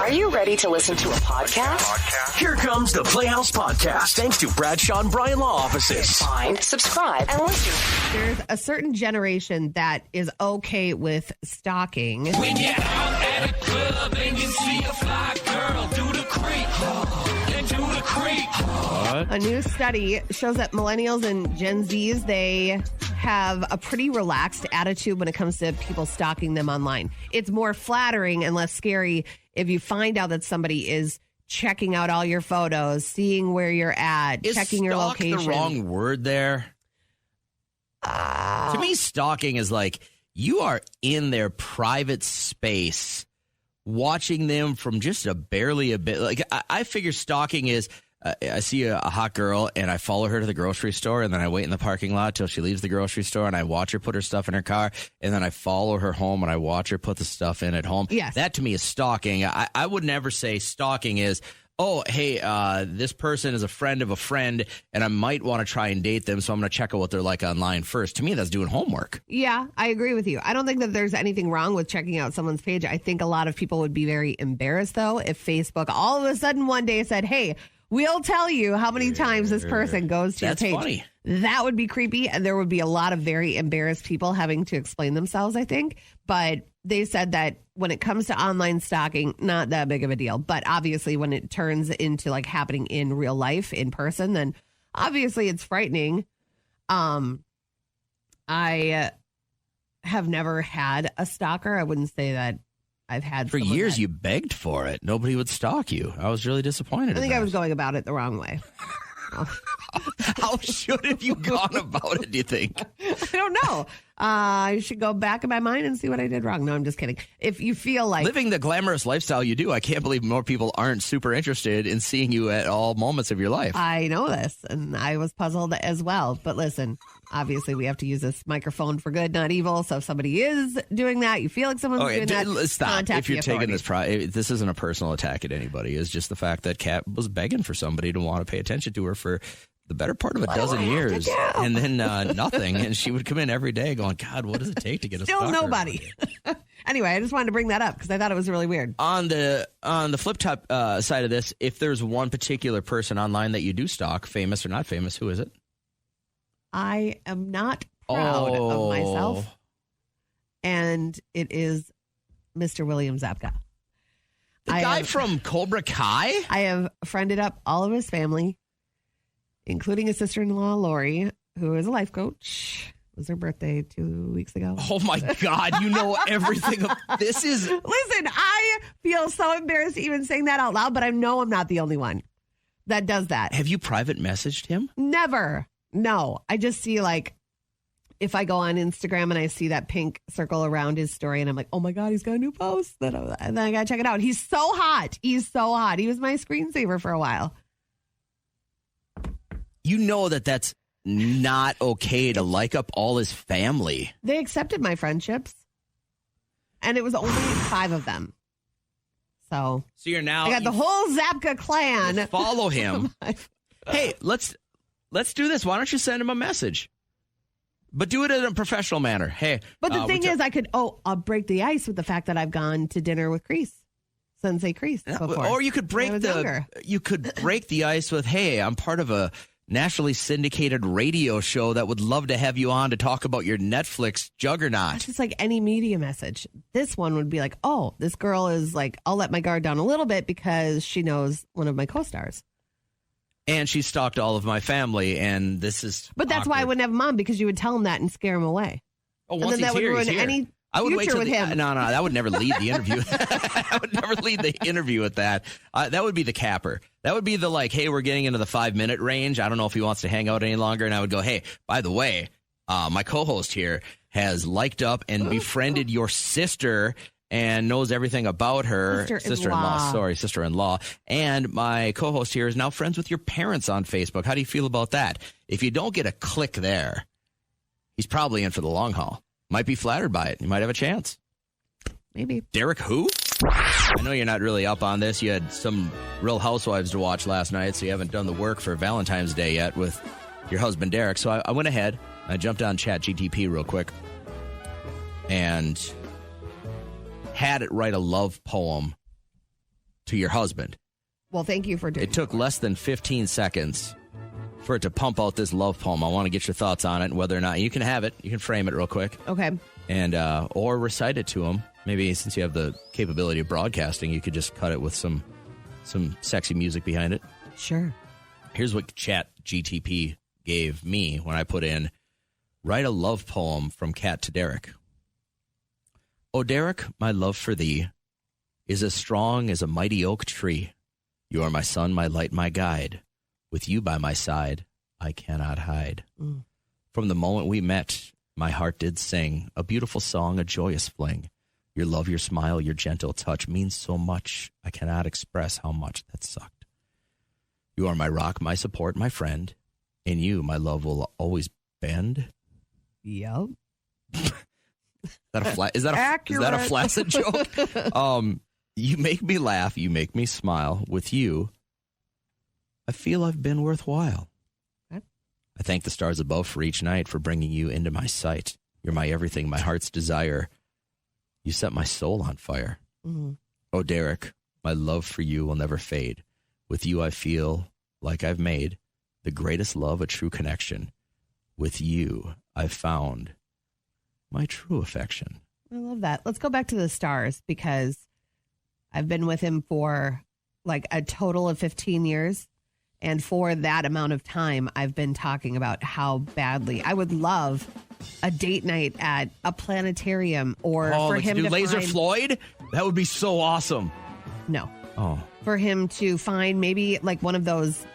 Are you ready to listen to a podcast? Here comes the Playhouse Podcast, thanks to Bradshaw and Bryan Law Offices. Find, subscribe, and listen. There's a certain generation that is okay with stalking. When you're out at a club and you see a fly girl, do the creep, and do the creep. A new study shows that millennials and Gen Zs, they have a pretty relaxed attitude when it comes to people stalking them online. It's more flattering and less scary if you find out that somebody is checking out all your photos, seeing where you're at, checking your location. Is stalk the wrong word there? To me, stalking is like you are in their private space, watching them from just a bit. Like I figure stalking is I see a hot girl and I follow her to the grocery store and then I wait in the parking lot till she leaves the grocery store and I watch her put her stuff in her car and then I follow her home and I watch her put the stuff in at home. Yes. That to me is stalking. I would never say stalking is, oh, hey, this person is a friend of a friend and I might want to try and date them, so I'm going to check out what they're like online first. To me, that's doing homework. Yeah, I agree with you. I don't think that there's anything wrong with checking out someone's page. I think a lot of people would be very embarrassed, though, if Facebook all of a sudden one day said, hey, we'll tell you how many times this person goes to your page. Funny. That would be creepy, and there would be a lot of very embarrassed people having to explain themselves, I think. But they said that when it comes to online stalking, not that big of a deal. But obviously, when it turns into like happening in real life, in person, then obviously it's frightening. I have never had a stalker. I wouldn't say that I've had For years, you begged for it. Nobody would stalk you. I was really disappointed. I think I was going about it the wrong way. How should have you gone about it, do you think? I don't know. I should go back in my mind and see what I did wrong. No, I'm just kidding. If you feel like living the glamorous lifestyle you do, I can't believe more people aren't super interested in seeing you at all moments of your life. I know this, and I was puzzled as well. But listen, obviously we have to use this microphone for good, not evil. So if somebody is doing that, you feel like someone's doing that, stop. contact If you're the taking authorities. this, this isn't a personal attack at anybody. It's just the fact that Kat was begging for somebody to want to pay attention to her for the better part of a dozen years, and then nothing. And she would come in every day going, God, what does it take to get a Still stalker? nobody. Anyway, I just wanted to bring that up because I thought it was really weird. On the flip top side of this, if there's one particular person online that you do stalk, famous or not famous, who is it? I am not proud of myself, and it is Mr. William Zabka. The guy from Cobra Kai? I have friended up all of his family, including his sister-in-law, Lori, who is a life coach. It was her birthday 2 weeks ago. Oh, my God. You know everything. This is... Listen, I feel so embarrassed even saying that out loud, but I know I'm not the only one that does that. Have you private messaged him? Never. No. I just see, like, if I go on Instagram and I see that pink circle around his story and I'm like, oh, my God, he's got a new post. And then I got to check it out. He's so hot. He's so hot. He was my screensaver for a while. You know that's not okay to like up all his family. They accepted my friendships, and it was only 5 of them. So you're now... I got the whole Zabka clan. Follow him. Hey, let's do this. Why don't you send him a message? But do it in a professional manner. Hey. But the thing is, I'll break the ice with the fact that I've gone to dinner with Sensei Kreese before. Or you could break the ice with, hey, I'm part of a nationally syndicated radio show that would love to have you on to talk about your Netflix juggernaut. It's just like any media message. This one would be like, oh, this girl is like, I'll let my guard down a little bit because she knows one of my co-stars. And she stalked all of my family, and this is But that's why I wouldn't have him on, because you would tell him that and scare him away. Oh, and then that would ruin any future with him. No, that would never lead the interview. I would never lead the interview with that. That would be the capper. That would be the like, hey, we're getting into the 5-minute range. I don't know if he wants to hang out any longer. And I would go, hey, by the way, my co-host here has liked up and befriended your sister and knows everything about her. Sister-in-law. And my co-host here is now friends with your parents on Facebook. How do you feel about that? If you don't get a click there, he's probably in for the long haul. Might be flattered by it. You might have a chance. Maybe. Derek who? I know you're not really up on this. You had some Real Housewives to watch last night, so you haven't done the work for Valentine's Day yet with your husband, Derek. So I went ahead. I jumped on ChatGTP real quick and had it write a love poem to your husband. Well, thank you for doing It took less than 15 seconds for it to pump out this love poem. I want to get your thoughts on it and whether or not you can have it. You can frame it real quick. Okay. And or recite it to him. Maybe since you have the capability of broadcasting, you could just cut it with some sexy music behind it. Sure. Here's what Chat GTP gave me when I put in, write a love poem from Kat to Derek. Oh, Derek, my love for thee is as strong as a mighty oak tree. You are my sun, my light, my guide. With you by my side, I cannot hide. From the moment we met, my heart did sing a beautiful song, a joyous fling. Your love, your smile, your gentle touch means so much. I cannot express how much that sucked. You are my rock, my support, my friend. In you, my love will always bend. Yep. Is that a flaccid joke? You make me laugh. You make me smile. With you, I feel I've been worthwhile. Okay. I thank the stars above for each night for bringing you into my sight. You're my everything, my heart's desire. You set my soul on fire. Mm-hmm. Oh, Derek, my love for you will never fade. With you, I feel like I've made the greatest love, a true connection. With you, I've found my true affection. I love that. Let's go back to the stars because I've been with him for like a total of 15 years. And for that amount of time, I've been talking about how badly I would love a date night at a planetarium or for like him to do to Laser find, Floyd? That would be so awesome. No. Oh. For him to find maybe like one of those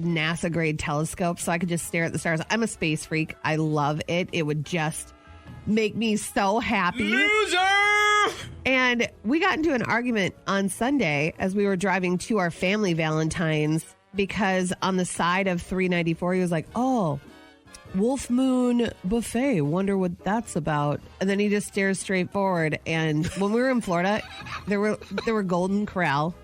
NASA grade telescopes so I could just stare at the stars. I'm a space freak. I love it. It would just make me so happy. Loser! And we got into an argument on Sunday as we were driving to our family Valentine's because on the side of 394, he was like, oh, Wolf Moon Buffet. Wonder what that's about. And then he just stares straight forward. And when we were in Florida, there were Golden Corral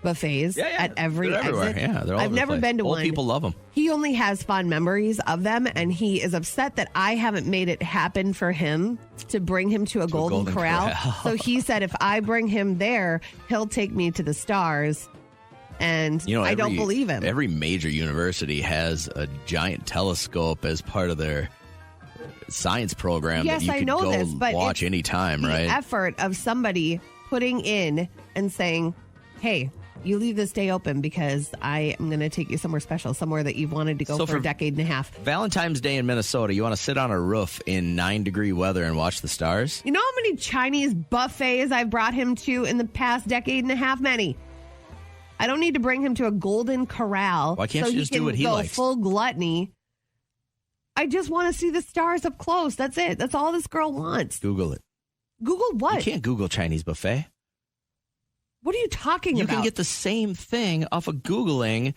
buffets at every they're everywhere. exit. Yeah, they're all I've over the never place. been to Old one. people love them. He only has fond memories of them, and he is upset that I haven't made it happen for him to bring him to a Golden Corral. So he said if I bring him there, he'll take me to the stars. And I don't believe him. Every major university has a giant telescope as part of their science program Yes, that you I could know go this, but watch it's anytime, the right? effort of somebody putting in and saying, hey, you leave this day open because I am going to take you somewhere special, somewhere that you've wanted to go for a decade and a half. Valentine's Day in Minnesota, you want to sit on a roof in 9-degree weather and watch the stars? You know how many Chinese buffets I've brought him to in the past decade and a half? Many. I don't need to bring him to a Golden Corral. Why can't so you just he do what he go likes? Full gluttony. I just want to see the stars up close. That's it. That's all this girl wants. Google it. Google what? You can't Google Chinese buffet. What are you talking You about? can get the same thing off of Googling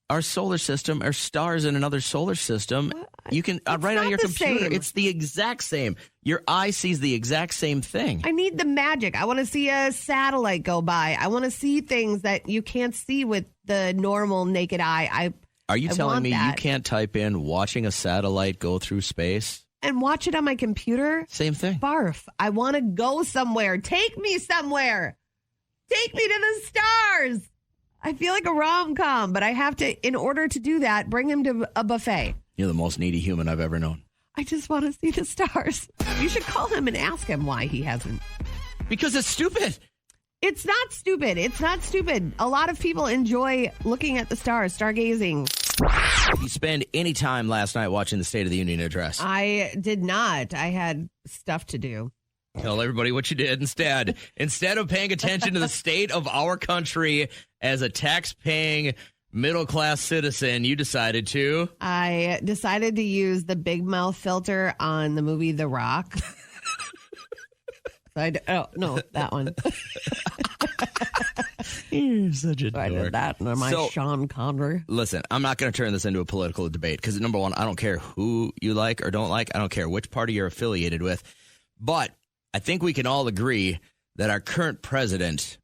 our solar system or stars in another solar system. You can right on your computer. Same. It's the exact same. Your eye sees the exact same thing. I need the magic. I want to see a satellite go by. I want to see things that you can't see with the normal naked eye. Are you telling me that. you can't type in watching a satellite go through space? And watch it on my computer? Same thing. Barf. I want to go somewhere. Take me somewhere. Take me to the stars. I feel like a rom-com, but I have to, in order to do that, bring him to a buffet. You're the most needy human I've ever known. I just want to see the stars. You should call him and ask him why he hasn't. Because it's stupid. It's not stupid. It's not stupid. A lot of people enjoy looking at the stars, stargazing. Did you spend any time last night watching the State of the Union address? I did not. I had stuff to do. Tell everybody what you did instead. Instead of paying attention to the state of our country as a tax-paying middle-class citizen, you decided to... I decided to use the big mouth filter on the movie The Rock. No, that one. You're such a I dork. did that. And my Sean Connery. Listen, I'm not going to turn this into a political debate because, number one, I don't care who you like or don't like. I don't care which party you're affiliated with. But I think we can all agree that our current president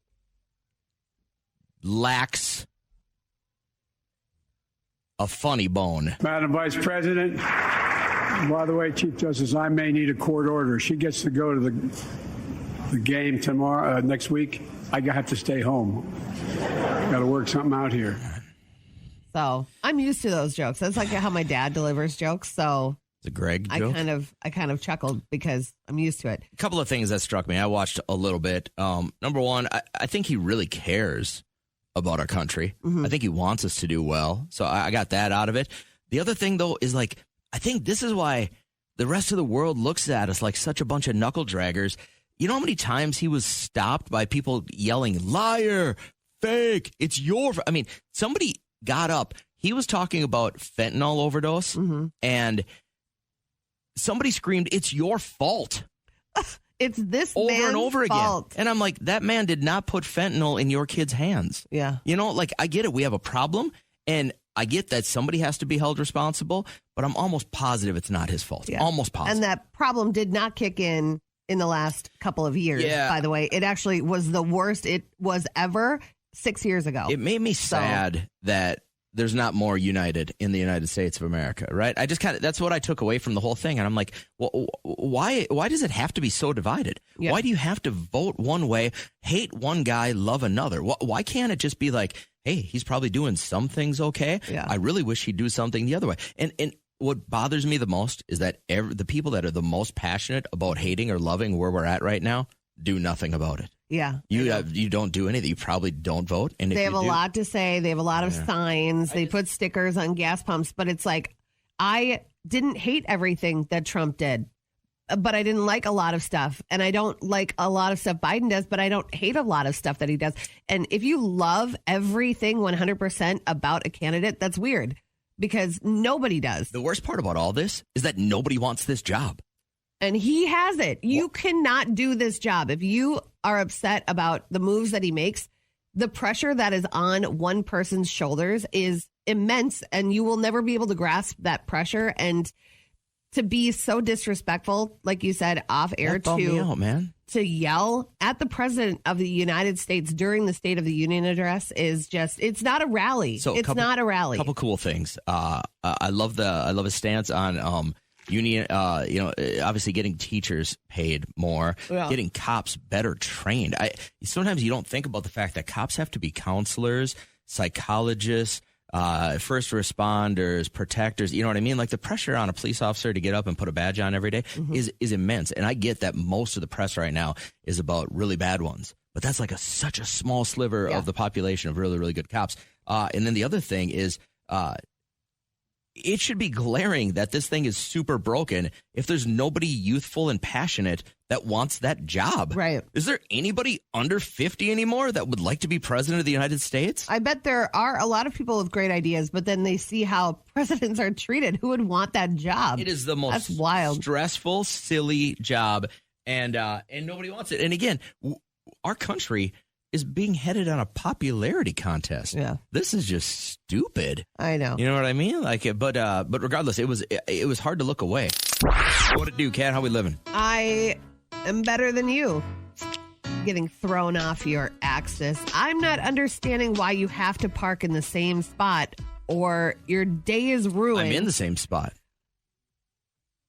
lacks a funny bone. Madam Vice President, by the way, Chief Justice, I may need a court order. She gets to go to the game tomorrow, next week. I have to stay home. Got to work something out here. So I'm used to those jokes. That's like how my dad delivers jokes. So It's a Greg joke. I kind of chuckled because I'm used to it. A couple of things that struck me. I watched a little bit. Number one, I think he really cares about our country. Mm-hmm. I think he wants us to do well. So I got that out of it. The other thing, though, is like, I think this is why the rest of the world looks at us like such a bunch of knuckle draggers. You know how many times he was stopped by people yelling, liar, fake, it's your... I mean, somebody got up. He was talking about fentanyl overdose, and somebody screamed, it's your fault. It's this over man's and over fault. again. And I'm like, that man did not put fentanyl in your kid's hands. Yeah. You know, like, I get it. We have a problem, and I get that somebody has to be held responsible, but I'm almost positive it's not his fault. Yeah. Almost positive. And that problem did not kick in the last couple of years, by the way. It actually was the worst it was ever 6 years ago. It made me sad that there's not more united in the United States of America, right? I just that's what I took away from the whole thing. And I'm like, well, why does it have to be so divided? Yeah. Why do you have to vote one way, hate one guy, love another? Why can't it just be like, hey, he's probably doing some things okay. Yeah. I really wish he'd do something the other way. And what bothers me the most is that the people that are the most passionate about hating or loving where we're at right now do nothing about it. Yeah. You don't do anything. You probably don't vote. And they have a lot to say. They have a lot of signs. They put stickers on gas pumps. But it's like, I didn't hate everything that Trump did, but I didn't like a lot of stuff. And I don't like a lot of stuff Biden does, but I don't hate a lot of stuff that he does. And if you love everything 100% about a candidate, that's weird because nobody does. The worst part about all this is that nobody wants this job. And he has it. You cannot do this job. If you are upset about the moves that he makes, the pressure that is on one person's shoulders is immense, and you will never be able to grasp that pressure. And to be so disrespectful, like you said, off air, to yell at the president of the United States during the State of the Union address is just, it's not a rally. It's not a rally. A couple cool things. I love his stance on union, obviously getting teachers paid more, getting cops better trained. Sometimes you don't think about the fact that cops have to be counselors, psychologists, first responders, protectors. You know what I mean? Like the pressure on a police officer to get up and put a badge on every day is immense. And I get that most of the press right now is about really bad ones, but that's like such a small sliver of the population of really, really good cops. And then the other thing is, it should be glaring that this thing is super broken if there's nobody youthful and passionate that wants that job. Right. Is there anybody under 50 anymore that would like to be president of the United States? I bet there are a lot of people with great ideas, but then they see how presidents are treated. Who would want that job? It is the most stressful, silly job, and nobody wants it. And again, our country is being headed on a popularity contest. Yeah. This is just stupid. I know. You know what I mean? But regardless, it was hard to look away. What it do, Kat? How we living? I am better than you. Getting thrown off your axis. I'm not understanding why you have to park in the same spot or your day is ruined. I'm in the same spot.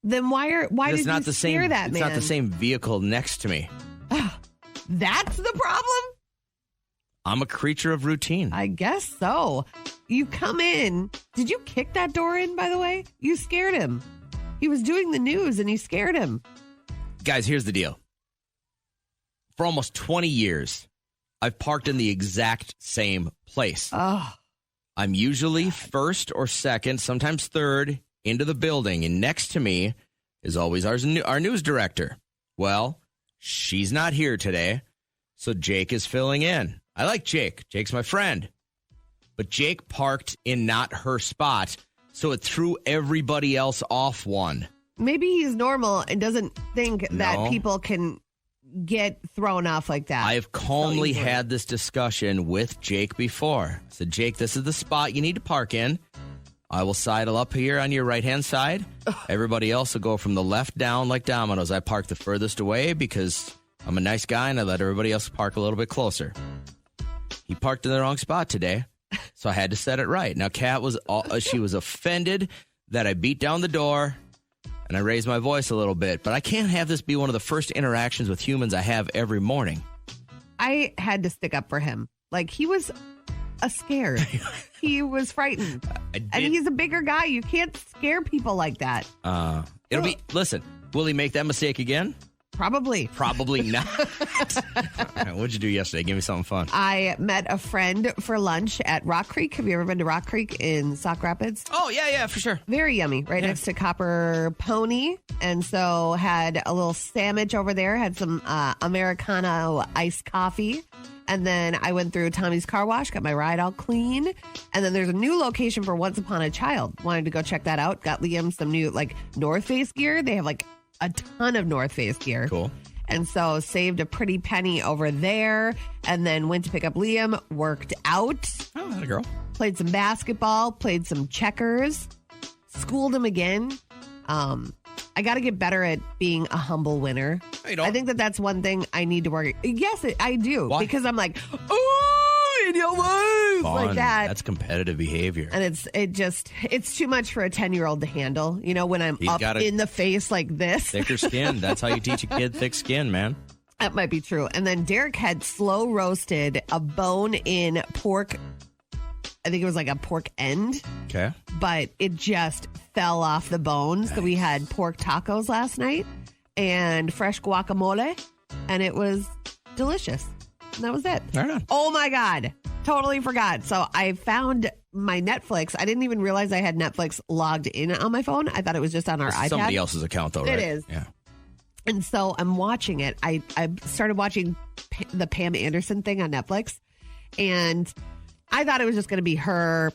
Then why did you steer that man? It's not the same vehicle next to me. That's the problem? I'm a creature of routine. I guess so. You come in. Did you kick that door in, by the way? You scared him. He was doing the news and you scared him. Guys, here's the deal. For almost 20 years, I've parked in the exact same place. Oh. I'm usually first or second, sometimes third, into the building. And next to me is always our news director. Well, she's not here today, so Jake is filling in. I like Jake. Jake's my friend. But Jake parked in not her spot, so it threw everybody else off one. Maybe he's normal and doesn't think that people can get thrown off like that. I have calmly had this discussion with Jake before. I said, Jake, this is the spot you need to park in. I will sidle up here on your right-hand side. Everybody else will go from the left down like dominoes. I park the furthest away because I'm a nice guy and I let everybody else park a little bit closer. He parked in the wrong spot today, so I had to set it right. Now, Kat was offended that I beat down the door and I raised my voice a little bit, but I can't have this be one of the first interactions with humans I have every morning. I had to stick up for him. Like, he was scared. He was frightened. And he's a bigger guy. You can't scare people like that. Listen, will he make that mistake again? Probably not. What'd you do yesterday? Give me something fun. I met a friend for lunch at Rock Creek. Have you ever been to Rock Creek in Sauk Rapids? Oh, yeah, for sure. Very yummy, right next to Copper Pony. And so had a little sandwich over there, had some Americano iced coffee. And then I went through Tommy's Car Wash, got my ride all clean. And then there's a new location for Once Upon a Child. Wanted to go check that out. Got Liam some new North Face gear. They have a ton of North Face gear. Cool. And so saved a pretty penny over there and then went to pick up Liam, worked out. Oh, that a girl. Played some basketball, played some checkers, schooled him again. I got to get better at being a humble winner. You don't. I think that's one thing I need to work. Yes, I do. Why? Because I'm like, oh, in your life, Fun. like that. That's competitive behavior. And it's too much for a 10-year-old to handle. You know, when I'm up in the face like this. Thicker skin. That's how you teach a kid thick skin, man. That might be true. And then Derek had slow roasted a bone-in pork. I think it was like a pork end. Okay. But it just fell off the bone. So we had pork tacos last night and fresh guacamole. And it was delicious. And that was it. Right on. Oh, my God. Totally forgot. So I found my Netflix. I didn't even realize I had Netflix logged in on my phone. I thought it was just on our iPad. Somebody else's account, though, right? It is. Yeah. And so I'm watching it. I started watching the Pam Anderson thing on Netflix. And I thought it was just going to be her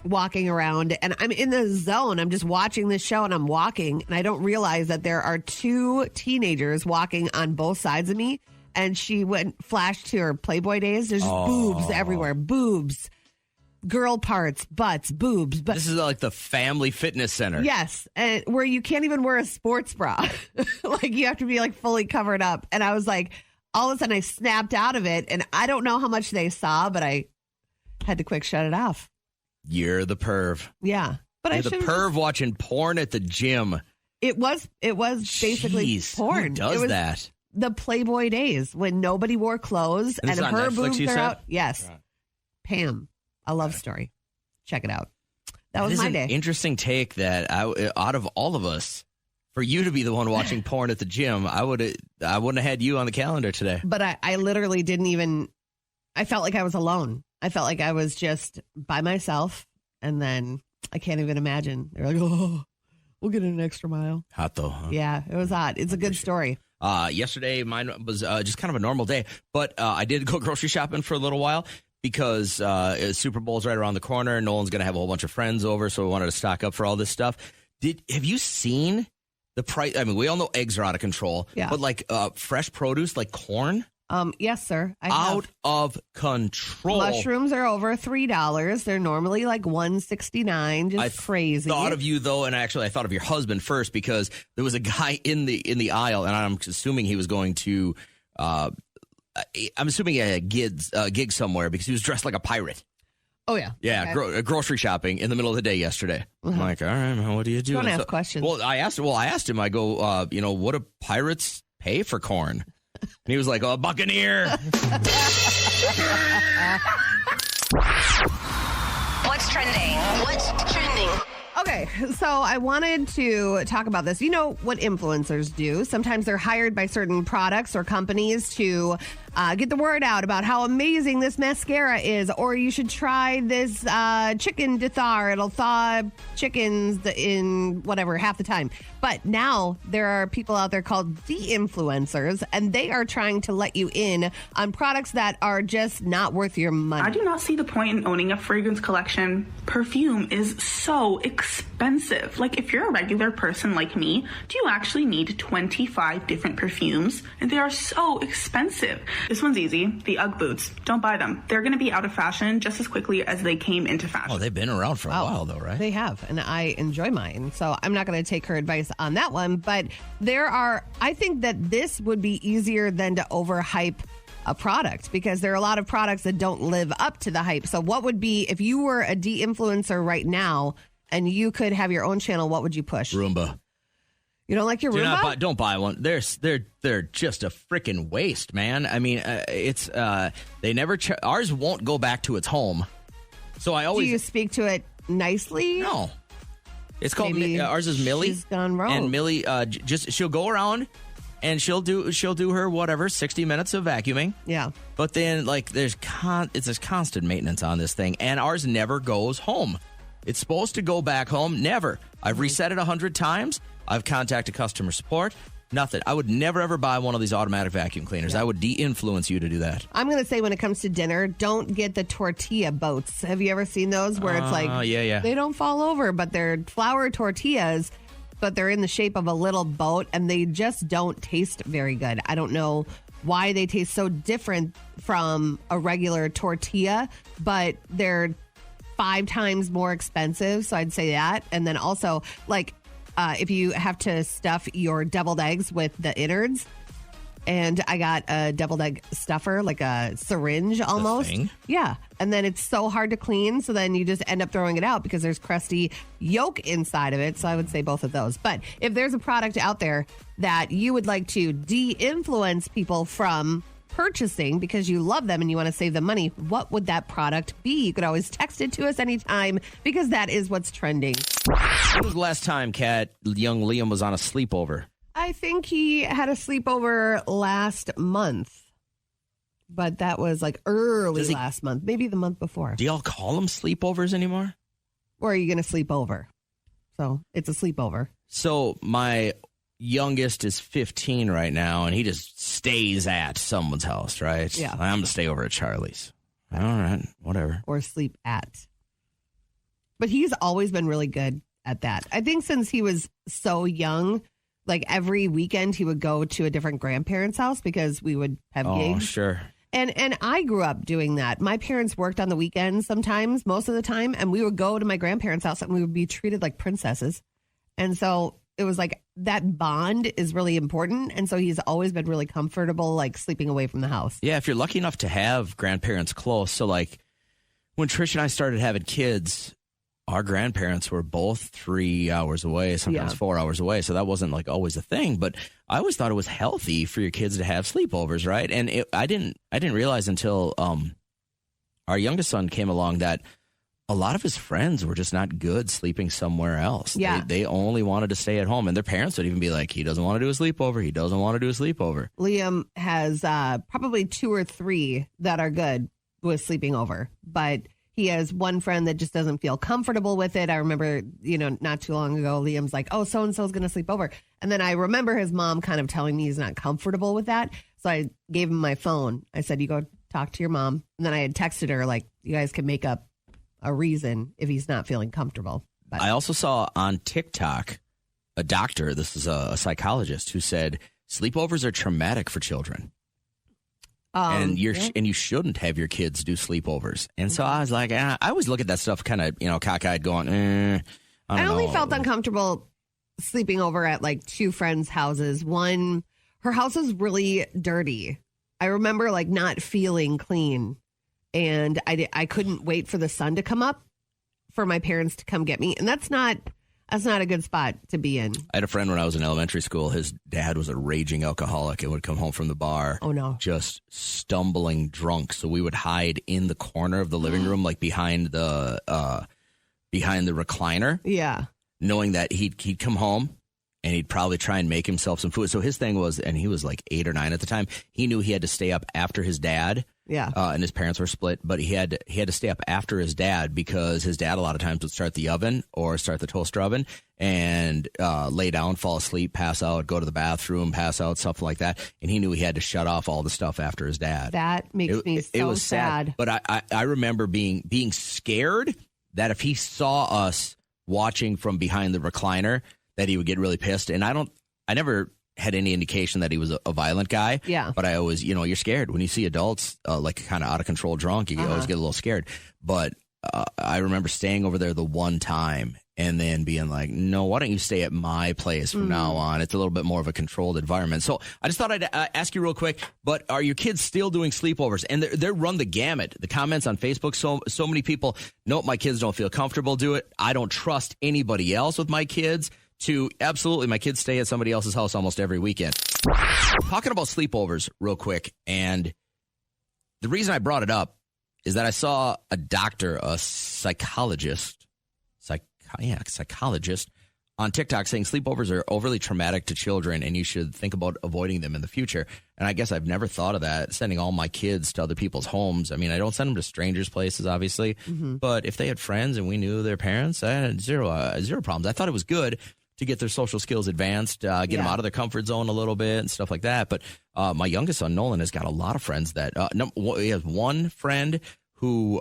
walking around. And I'm in the zone. I'm just watching this show and I'm walking. And I don't realize that there are two teenagers walking on both sides of me. And she flashed to her Playboy days. There's just boobs everywhere. Boobs. Girl parts, butts, boobs. But this is like the family fitness center. Yes. And where you can't even wear a sports bra. Like you have to be fully covered up. And I was like, all of a sudden I snapped out of it. And I don't know how much they saw, but I had to quick shut it off. You're the perv. Yeah. But You're the perv watching porn at the gym. It was basically porn. Who does that? The Playboy days when nobody wore clothes and her Netflix, boobs you are said? out. Yes. Right. Pam, a love story. Check it out. That was is my an day. Interesting take that out of all of us, for you to be the one watching porn at the gym, I wouldn't have had you on the calendar today. But I literally didn't even. I felt like I was alone. I felt like I was just by myself, and then I can't even imagine. They're like, "Oh, we'll get an extra mile." Hot though. Huh? Yeah, it was hot. It's a good story. Yesterday, mine was just kind of a normal day, but I did go grocery shopping for a little while because Super Bowl's right around the corner. Nolan's going to have a whole bunch of friends over, so we wanted to stock up for all this stuff. Have you seen the price? I mean, we all know eggs are out of control, but fresh produce like corn? Yes, sir. I have. Out of control. Mushrooms are over $3. They're normally like $1.69. Just crazy. I thought of you though, and actually I thought of your husband first because there was a guy in the aisle, and I'm assuming he was going to. I'm assuming he had a gig somewhere because he was dressed like a pirate. Oh yeah, yeah. Okay. Grocery shopping in the middle of the day yesterday. I'm like, all right, man, what do you do? Don't ask questions. Well, I asked him. I go, what do pirates pay for corn? And he was like, "Oh, buccaneer." What's trending? Okay, so I wanted to talk about this. You know what influencers do. Sometimes they're hired by certain products or companies to get the word out about how amazing this mascara is, or you should try this chicken to thaw. It'll thaw chickens in whatever, half the time. But now there are people out there called de-influencers, and they are trying to let you in on products that are just not worth your money. I do not see the point in owning a fragrance collection. Perfume is so expensive. Like, if you're a regular person like me, do you actually need 25 different perfumes? And they are so expensive. This one's easy. The Ugg boots. Don't buy them. They're going to be out of fashion just as quickly as they came into fashion. Oh, they've been around for a while, though, right? They have, and I enjoy mine. So I'm not going to take her advice on that one. But I think that this would be easier than to overhype a product, because there are a lot of products that don't live up to the hype. So what would be, if you were a de-influencer right now and you could have your own channel, what would you push? Roomba. You don't like your Roomba? Don't buy one. They're just a freaking waste, man. I mean, it's they never ours won't go back to its home. So I always Do you speak to it nicely? No. It's called Maybe ours is Millie. She's gone wrong. And Millie she'll go around and she'll do her whatever 60 minutes of vacuuming. Yeah. But then like it's this constant maintenance on this thing, and ours never goes home. It's supposed to go back home. Never. I've reset it 100 times. I've contacted customer support. Nothing. I would never, ever buy one of these automatic vacuum cleaners. I would de-influence you to do that. I'm going to say when it comes to dinner, don't get the tortilla boats. Have you ever seen those where it's like, yeah. they don't fall over, but they're flour tortillas, but they're in the shape of a little boat, and they just don't taste very good. I don't know why they taste so different from a regular tortilla, but they're 5 times more expensive. So I'd say that. And then also, like, if you have to stuff your deviled eggs with the innards, and I got a deviled egg stuffer, like a syringe almost. thing? Yeah. And then it's so hard to clean. So then you just end up throwing it out because there's crusty yolk inside of it. So I would say both of those. But if there's a product out there that you would like to de-influence people from purchasing because you love them and you want to save them money, what would that product be? You could always text it to us anytime because that is what's trending. When was the last time, Kat, young Liam was on a sleepover? I think he had a sleepover last month, but that was like early last month, maybe the month before. Do y'all call them sleepovers anymore? Or are you going to sleep over? So it's a sleepover. So my youngest is 15 right now, and he just stays at someone's house, right? Yeah. I'm going to stay over at Charlie's. All right, whatever. Or sleep at. But he's always been really good at that. I think since he was so young, like every weekend he would go to a different grandparent's house because we would have gigs. Oh, sure. And I grew up doing that. My parents worked on the weekends sometimes, most of the time, and we would go to my grandparents' house and we would be treated like princesses. And so it was like that bond is really important. And so he's always been really comfortable, like sleeping away from the house. Yeah, if you're lucky enough to have grandparents close. So like when Trish and I started having kids, our grandparents were both 3 hours away, sometimes 4 hours away. So that wasn't like always a thing. But I always thought it was healthy for your kids to have sleepovers, right? And I didn't realize until our youngest son came along that a lot of his friends were just not good sleeping somewhere else. Yeah. They only wanted to stay at home. And their parents would even be like, he doesn't want to do a sleepover. He doesn't want to do a sleepover. Liam has probably 2 or 3 that are good with sleeping over. But he has one friend that just doesn't feel comfortable with it. I remember, not too long ago, Liam's like, oh, so-and-so is going to sleep over. And then I remember his mom kind of telling me he's not comfortable with that. So I gave him my phone. I said, you go talk to your mom. And then I had texted her, like, you guys can make up a reason if he's not feeling comfortable. But I also saw on TikTok a doctor, this is a psychologist, who said sleepovers are traumatic for children. And you shouldn't have your kids do sleepovers. And so I was like, I always look at that stuff kind of, cockeyed going, I only know. felt uncomfortable sleeping over at like 2 friends' houses. One, her house was really dirty. I remember like not feeling clean. And I couldn't wait for the sun to come up for my parents to come get me. And that's not a good spot to be in. I had a friend when I was in elementary school. His dad was a raging alcoholic and would come home from the bar. Oh, no. Just stumbling drunk. So we would hide in the corner of the living room, like behind the recliner. Yeah. Knowing that he'd come home and he'd probably try and make himself some food. So his thing was, and he was like 8 or 9 at the time, he knew he had to stay up after his dad. Yeah. And his parents were split, but he had to stay up after his dad because his dad a lot of times would start the oven or start the toaster oven and lay down, fall asleep, pass out, go to the bathroom, pass out, stuff like that. And he knew he had to shut off all the stuff after his dad. That makes me so it was sad. But I remember being scared that if he saw us watching from behind the recliner, that he would get really pissed. And I never had any indication that he was a violent guy. Yeah. But I always, you're scared when you see adults like kind of out of control drunk. You always get a little scared. But I remember staying over there the one time and then being like, no, why don't you stay at my place from now on? It's a little bit more of a controlled environment. So I just thought I'd ask you real quick, but are your kids still doing sleepovers? And they're run the gamut. The comments on Facebook, so many people, nope, my kids don't feel comfortable do it. I don't trust anybody else with my kids, to absolutely my kids stay at somebody else's house almost every weekend. Talking about sleepovers real quick, and the reason I brought it up is that I saw a doctor, a psychologist on TikTok saying sleepovers are overly traumatic to children and you should think about avoiding them in the future. And I guess I've never thought of that, sending all my kids to other people's homes. I mean, I don't send them to strangers' places, obviously, but if they had friends and we knew their parents, I had zero problems. I thought it was good to get their social skills advanced, get them out of their comfort zone a little bit and stuff like that. But my youngest son, Nolan, has got a lot of friends that he has one friend who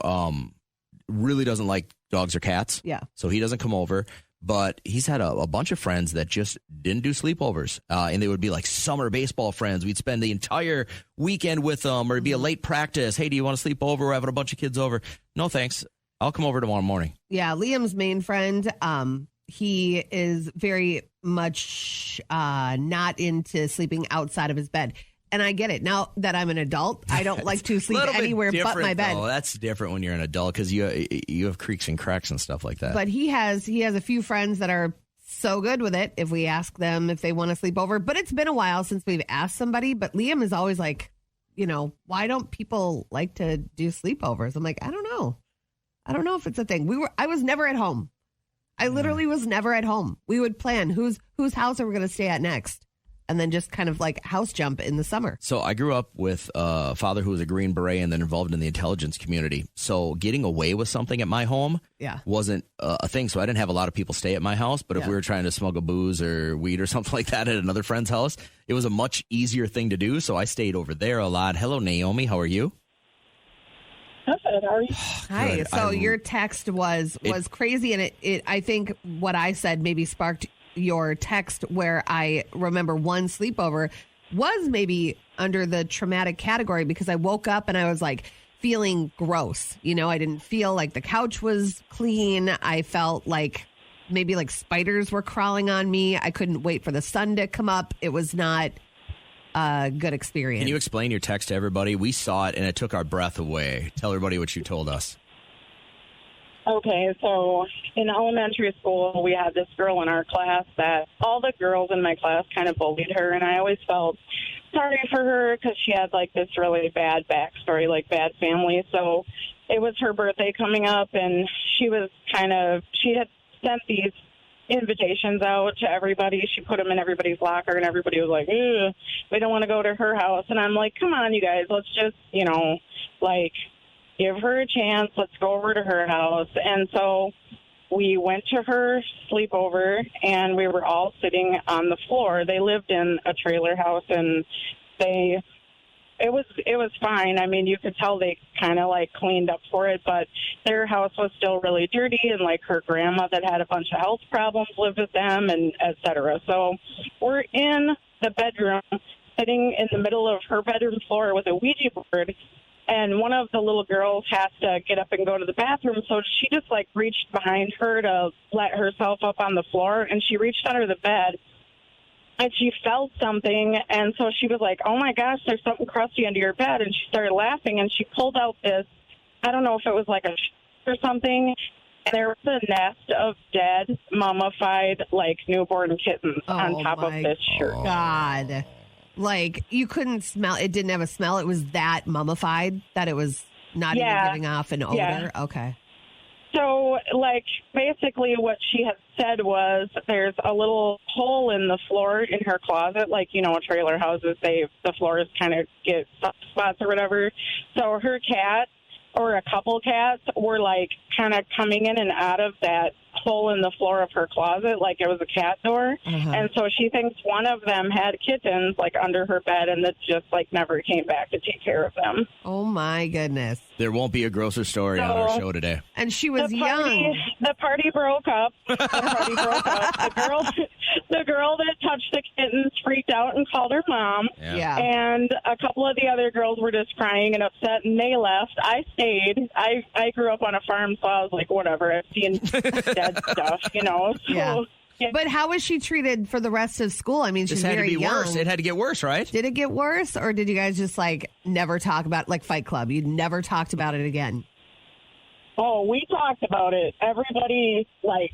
really doesn't like dogs or cats. Yeah. So he doesn't come over. But he's had a bunch of friends that just didn't do sleepovers. And they would be like summer baseball friends. We'd spend the entire weekend with them, or it'd be a late practice. Hey, do you want to sleep over? We're having a bunch of kids over. No, thanks. I'll come over tomorrow morning. Yeah, Liam's main friend, he is very much not into sleeping outside of his bed. And I get it. Now that I'm an adult, I don't like to sleep anywhere but my bed. Oh, that's different when you're an adult because you have creaks and cracks and stuff like that. But he has a few friends that are so good with it if we ask them if they want to sleep over. But it's been a while since we've asked somebody. But Liam is always like, why don't people like to do sleepovers? I'm like, I don't know. I don't know if it's a thing. I was never at home. I literally was never at home. We would plan whose house are we going to stay at next? And then just kind of like house jump in the summer. So I grew up with a father who was a Green Beret and then involved in the intelligence community. So getting away with something at my home wasn't a thing. So I didn't have a lot of people stay at my house. But if we were trying to smuggle booze or weed or something like that at another friend's house, it was a much easier thing to do. So I stayed over there a lot. Hello, Naomi. How are you? Good. How are you? Hi. So your text was crazy. And it I think what I said maybe sparked your text, where I remember one sleepover was maybe under the traumatic category because I woke up and I was like feeling gross. I didn't feel like the couch was clean. I felt like maybe like spiders were crawling on me. I couldn't wait for the sun to come up. It was not a good experience. Can you explain your text to everybody? We saw it and it took our breath away. Tell everybody what you told us. Okay, so in elementary school, we had this girl in our class that all the girls in my class kind of bullied her, and I always felt sorry for her because she had, like, this really bad backstory, like bad family. So it was her birthday coming up, and she had sent these invitations out to everybody. She put them in everybody's locker, and everybody was like, "Ugh, we don't want to go to her house." And I'm like, come on, you guys, let's just, give her a chance. Let's go over to her house. And so we went to her sleepover, and we were all sitting on the floor. They lived in a trailer house, and it was fine. I mean, you could tell they kind of like cleaned up for it, but their house was still really dirty, and like her grandma that had a bunch of health problems lived with them, and et cetera. So we're in the bedroom, sitting in the middle of her bedroom floor with a Ouija board. And one of the little girls has to get up and go to the bathroom, so she just, like, reached behind her to let herself up on the floor, and she reached under the bed, and she felt something, and so she was like, oh, my gosh, there's something crusty under your bed, and she started laughing, and she pulled out this, I don't know if it was like a or something, and there was a nest of dead, mummified, like, newborn kittens on top of this shirt. God. Like, you couldn't smell, it didn't have a smell. It was that mummified that it was not even giving off an odor. Yeah. Okay. So, like, basically what she had said was there's a little hole in the floor in her closet. Like, trailer houses, the floors kind of get soft spots or whatever. So her cat, or a couple cats, were, like, kind of coming in and out of that hole in the floor of her closet like it was a cat door. And so she thinks one of them had kittens, like, under her bed, and that just, like, never came back to take care of them. Oh, my goodness. There won't be a grosser story on our show today. And she was young. The party broke up. The girl that touched the kittens freaked out and called her mom. Yeah. And a couple of the other girls were just crying and upset, and they left. I stayed. I grew up on a farm, so I was like, whatever. I've seen dead stuff, So, yeah. But how was she treated for the rest of school? I mean, she's very young. It had to be worse. It had to get worse, right? Did it get worse, or did you guys just, like, never talk about, like Fight Club? You never talked about it again? Oh, we talked about it. Everybody, like,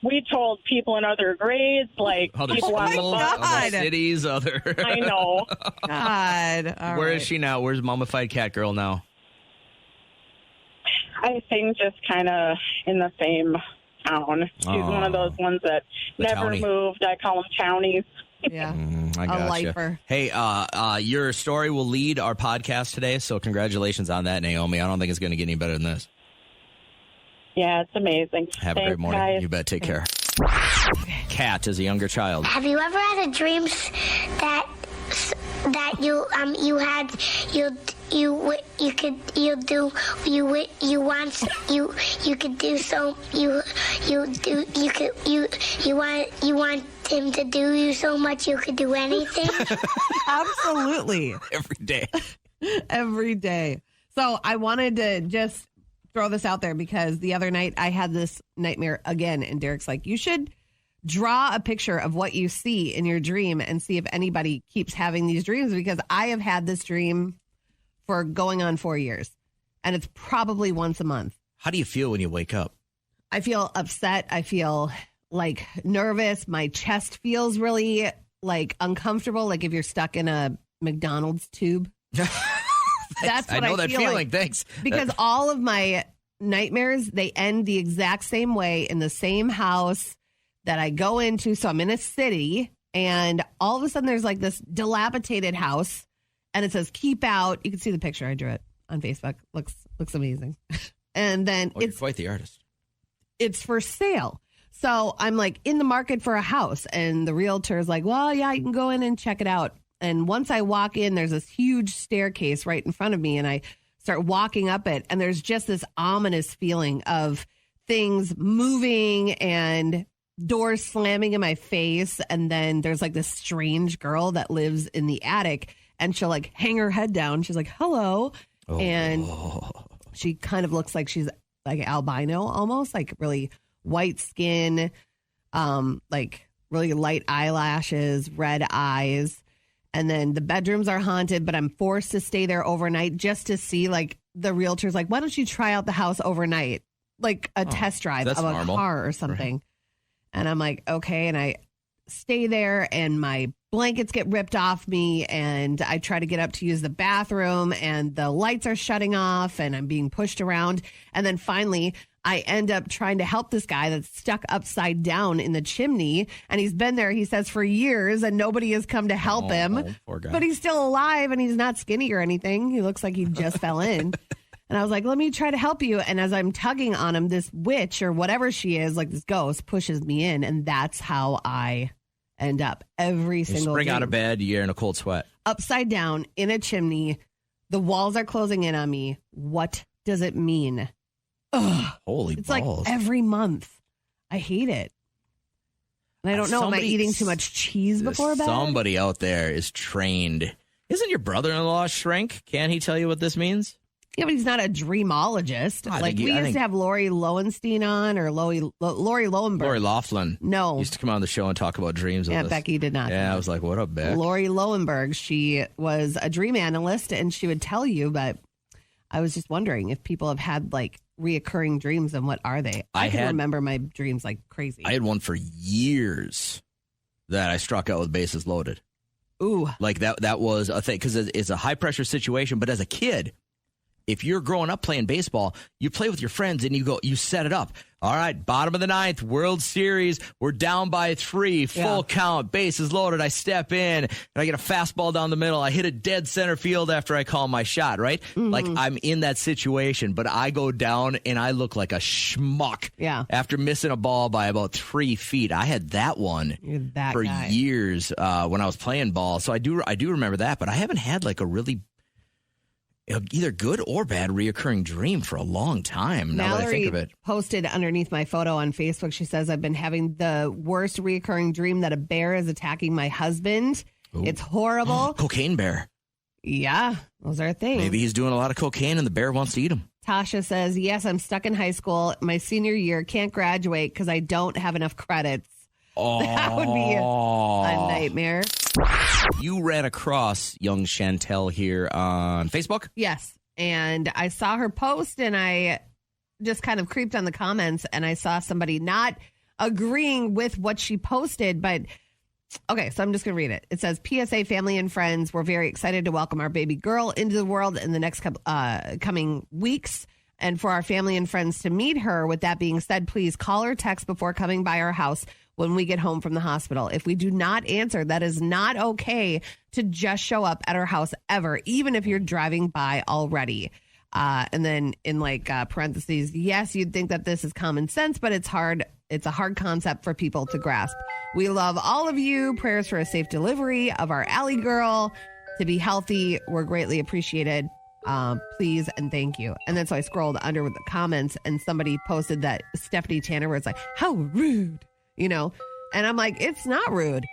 we told people in other grades, like Other people on the schools, bus. other cities, other. I know. God. All Where right. is she now? Where's Mummified Cat Girl now? I think just kind of in the same town. She's one of those ones that The never townie. moved. I call them townies. Yeah. I A gotcha. lifer. Hey, your story will lead our podcast today, so congratulations on that, Naomi. I don't think it's going to get any better than this. Yeah, it's amazing. Have a Thanks, great morning. guys. You bet. Take care. Kat is a younger child. Have you ever had a dream that you want him to do you so much you could do anything? Absolutely. Every day. Every day. So I wanted to just throw this out there because the other night I had this nightmare again, and Derek's like, you should draw a picture of what you see in your dream and see if anybody keeps having these dreams, because I have had this dream for going on 4 years, and it's probably once a month. How do you feel when you wake up? I feel upset. I feel like nervous. My chest feels really like uncomfortable, like if you're stuck in a McDonald's tube. That's what I know that feel feeling. like. Thanks. Because all of my nightmares, they end the exact same way in the same house that I go into. So I'm in a city, and all of a sudden there's like this dilapidated house, and it says "keep out." You can see the picture. I drew it on Facebook. Looks amazing. And then You're quite the artist. it's for sale. So I'm like in the market for a house, and the realtor's like, well, yeah, you can go in and check it out. And once I walk in, there's this huge staircase right in front of me, and I start walking up it, and there's just this ominous feeling of things moving and doors slamming in my face. And then there's like this strange girl that lives in the attic, and she'll like hang her head down. She's like, hello. And she kind of looks like she's like albino, almost like really white skin, like really light eyelashes, red eyes. And then the bedrooms are haunted, but I'm forced to stay there overnight just to see, like, the realtor's like, why don't you try out the house overnight? Like a test drive that's of a normal. car or something. Right. And I'm like, okay. And I stay there, and my blankets get ripped off me, and I try to get up to use the bathroom, and the lights are shutting off, and I'm being pushed around. And then finally, I end up trying to help this guy that's stuck upside down in the chimney, and he's been there, he says, for years, and nobody has come to help him. Poor guy. But he's still alive, and he's not skinny or anything. He looks like he just fell in. And I was like, let me try to help you. And as I'm tugging on him, this witch or whatever she is, like this ghost, pushes me in. And that's how I end up every You single spring out dream. of bed, you're in a cold sweat. Upside down in a chimney. The walls are closing in on me. What does it mean? Ugh. Holy It's balls. like every month. I hate it. And I don't know, am I eating too much cheese before bed? Somebody out there is trained. Isn't your brother-in-law a shrink? Can't he tell you what this means? Yeah, but he's not a dreamologist. I Like think we I used think- to have Lori Lowenstein on, or Lori Lowenberg. Lori Laughlin No. used to come on the show and talk about dreams with Yeah, us. Becky did not. Yeah, I was like, what up, Beck? Lori Lowenberg. She was a dream analyst, and she would tell you, but I was just wondering if people have had like reoccurring dreams, and what are they? I can remember my dreams like crazy. I had one for years that I struck out with bases loaded. Ooh. Like that was a thing, because it's a high-pressure situation, but as a kid, if you're growing up playing baseball, you play with your friends and you set it up. All right, bottom of the ninth, World Series. We're down by 3, full count, bases loaded. I step in and I get a fastball down the middle. I hit a dead center field after I call my shot, right? Mm-hmm. Like I'm in that situation, but I go down and I look like a schmuck. Yeah. After missing a ball by about 3 feet. I had that one You're that for guy. years when I was playing ball. So I do remember that, but I haven't had like a really either good or bad reoccurring dream for a long time. Now that I think of it. Posted underneath my photo on Facebook. She says, I've been having the worst reoccurring dream that a bear is attacking my husband. Ooh. It's horrible. Cocaine bear. Yeah, those are a thing. Maybe he's doing a lot of cocaine and the bear wants to eat him. Tasha says, yes, I'm stuck in high school. My senior year, can't graduate because I don't have enough credits. Oh, That would be a nightmare. You ran across young Chantel here on Facebook? Yes. And I saw her post, and I just kind of creeped on the comments and I saw somebody not agreeing with what she posted, but okay, so I'm just going to read it. It says, PSA family and friends, we're very excited to welcome our baby girl into the world in the next coming weeks and for our family and friends to meet her. With that being said, please call or text before coming by our house when we get home from the hospital. If we do not answer, that is not okay to just show up at our house ever, even if you're driving by already. And then in parentheses, yes, you'd think that this is common sense, but it's hard. It's a hard concept for people to grasp. We love all of you. Prayers for a safe delivery of our Allie girl to be healthy. We're greatly appreciated. Please and thank you. And then so I scrolled under with the comments and somebody posted that Stephanie Tanner where it's like, how rude, and I'm like, it's not rude.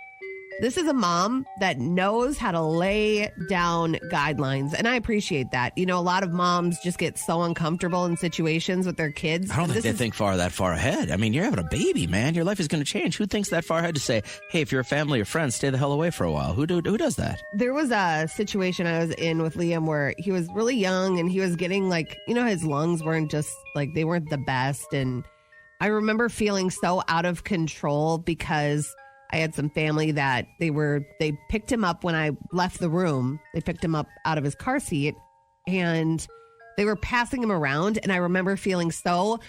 This is a mom that knows how to lay down guidelines. And I appreciate that. A lot of moms just get so uncomfortable in situations with their kids. I don't think they think that far ahead. I mean, you're having a baby, man. Your life is going to change. Who thinks that far ahead to say, hey, if you're a family or friends, stay the hell away for a while? Who does that? There was a situation I was in with Liam where he was really young and he was getting his lungs weren't just they weren't the best. And I remember feeling so out of control because I had some family that they picked him up when I left the room. They picked him up out of his car seat and they were passing him around. And I remember feeling so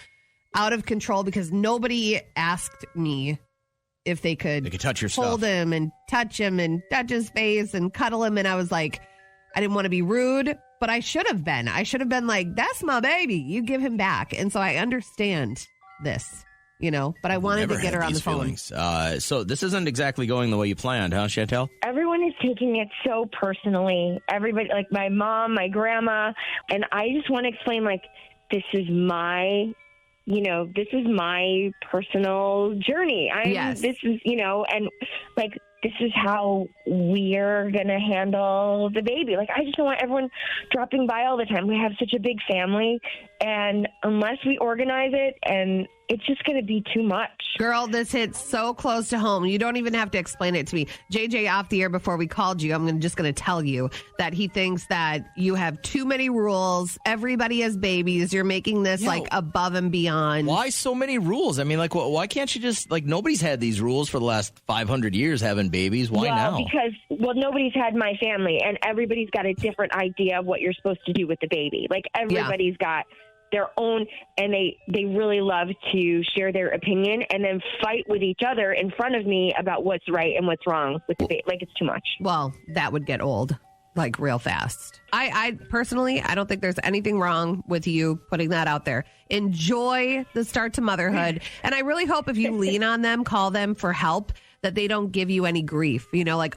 out of control because nobody asked me if they could touch your hold stuff. him and touch his face and cuddle him. And I was like, I didn't want to be rude, but I should have been. I should have been like, that's my baby. You give him back. And so I understand this. But I wanted to get her on the phone. So this isn't exactly going the way you planned, huh, Chantel? Everyone is taking it so personally. Everybody, like my mom, my grandma, and I just want to explain, this is my personal journey. This is, and this is how we're going to handle the baby. I just don't want everyone dropping by all the time. We have such a big family, and unless we organize it, and it's just going to be too much. Girl, this hits so close to home. You don't even have to explain it to me. JJ, off the air before we called you, I'm just going to tell you that he thinks that you have too many rules. Everybody has babies. You're making this above and beyond. Why so many rules? I mean, why can't you just, nobody's had these rules for the last 500 years having babies. Why now? Because, nobody's had my family, and everybody's got a different idea of what you're supposed to do with the baby. Everybody's got their own, and they really love to share their opinion and then fight with each other in front of me about what's right and what's wrong with the baby. It's too much. Well, that would get old real fast. I personally, I don't think there's anything wrong with you putting that out there. Enjoy the start to motherhood. And I really hope if you lean on them, call them for help, that they don't give you any grief,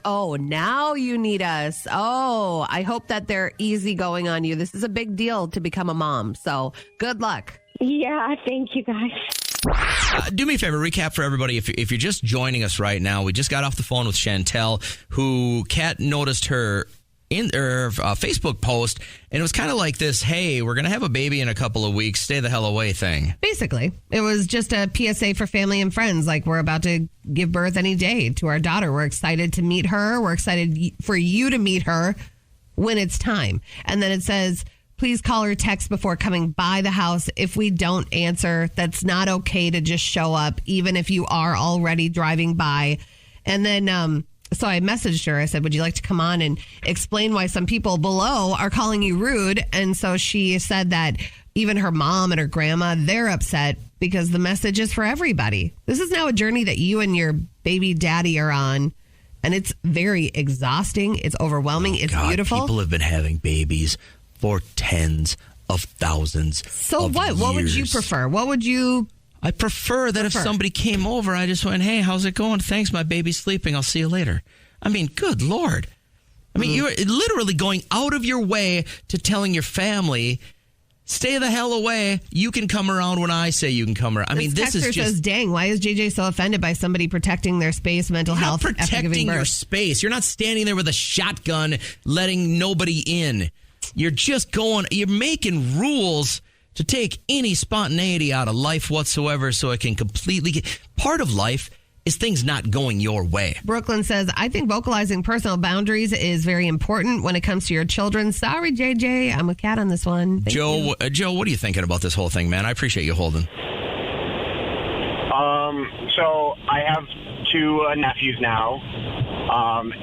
oh, now you need us. Oh, I hope that they're easygoing on you. This is a big deal to become a mom. So good luck. Yeah, thank you guys. Do me a favor, recap for everybody. If you're just joining us right now, we just got off the phone with Chantel, who Kat noticed her in her Facebook post, and it was kind of like this, hey, we're going to have a baby in a couple of weeks, stay the hell away thing. Basically, it was just a PSA for family and friends. We're about to give birth any day to our daughter. We're excited to meet her. We're excited for you to meet her when it's time. And then it says, please call or text before coming by the house. If we don't answer, that's not okay to just show up, even if you are already driving by. And then, so I messaged her. I said, would you like to come on and explain why some people below are calling you rude? And so she said that even her mom and her grandma, they're upset because the message is for everybody. This is now a journey that you and your baby daddy are on. And it's very exhausting. It's overwhelming. It's beautiful. People have been having babies for tens of thousands. So of what? years. What would you prefer? What would you... I prefer that if somebody came over, I just went, hey, how's it going? Thanks, my baby's sleeping. I'll see you later. I mean, good Lord. I mean, you're literally going out of your way to telling your family, stay the hell away. You can come around when I say you can come around. I mean, this is just... says, dang, why is JJ so offended by somebody protecting their space, mental health, after giving birth? You're not protecting your space. You're not standing there with a shotgun letting nobody in. You're just you're making rules to take any spontaneity out of life whatsoever so it can completely get... Part of life is things not going your way. Brooklyn says, I think vocalizing personal boundaries is very important when it comes to your children. Sorry, JJ. I'm a cat on this one. Thank you. Joe, what are you thinking about this whole thing, man? I appreciate you holding. So I have 2 nephews now.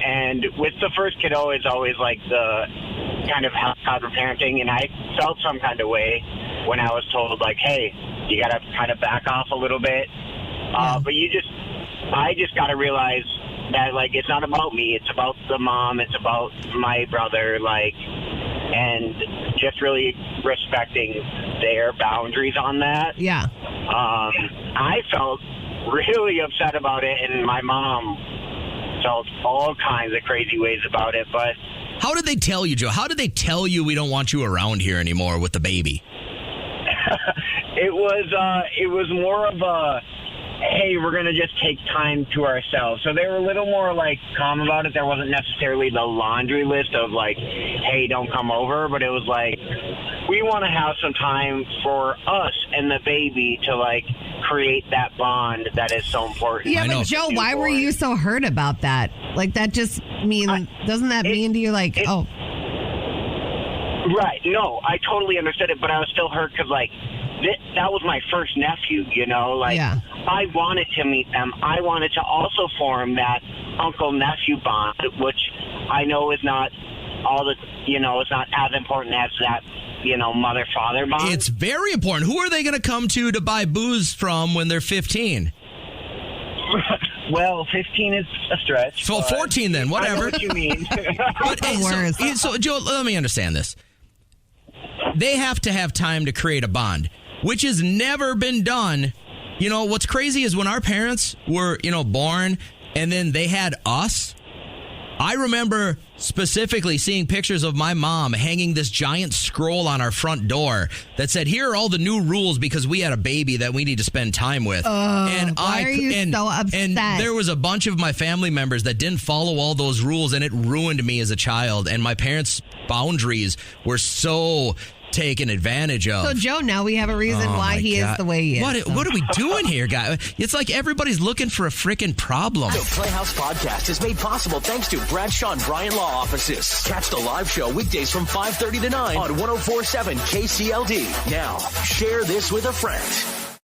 And with the first kiddo, it's always like the kind of helicopter parenting. And I felt some kind of way when I was told, like, hey, you got to kind of back off a little bit. But I just got to realize that, like, it's not about me. It's about the mom. It's about my brother, like, and just really respecting their boundaries on that. Yeah. I felt really upset about it, and my mom felt all kinds of crazy ways about it. But how did they tell you, Joe? How did they tell you we don't want you around here anymore with the baby? It was more of a, hey, we're going to just take time to ourselves. So they were a little more, like, calm about it. There wasn't necessarily the laundry list of, like, hey, don't come over. But it was like, we want to have some time for us and the baby to, like, create that bond that is so important. Yeah, but Joe, why were you so hurt about that? Like, that just doesn't that mean to you, like, oh. Right. No, I totally understood it, but I was still hurt because, like, that was my first nephew, you know? Like, yeah. I wanted to meet them. I wanted to also form that uncle-nephew bond, which I know is not it's not as important as that, mother-father bond. It's very important. Who are they going to come to buy booze from when they're 15? Well, 15 is a stretch. So 14 then, whatever. I know what you mean. So, Joe, let me understand this. They have to have time to create a bond, which has never been done. You know, what's crazy is when our parents were, born and then they had us. I remember specifically seeing pictures of my mom hanging this giant scroll on our front door that said, here are all the new rules because we had a baby that we need to spend time with. Why are you so upset? And there was a bunch of my family members that didn't follow all those rules, and it ruined me as a child. And my parents' boundaries were so taken advantage of. So, Joe, now we have a reason why he is the way he is. What are we doing here, guys? It's like everybody's looking for a freaking problem. The Playhouse Podcast is made possible thanks to Bradshaw and Bryan Law Offices. Catch the live show weekdays from 5:30 to 9 on 104.7 KCLD. Now, share this with a friend.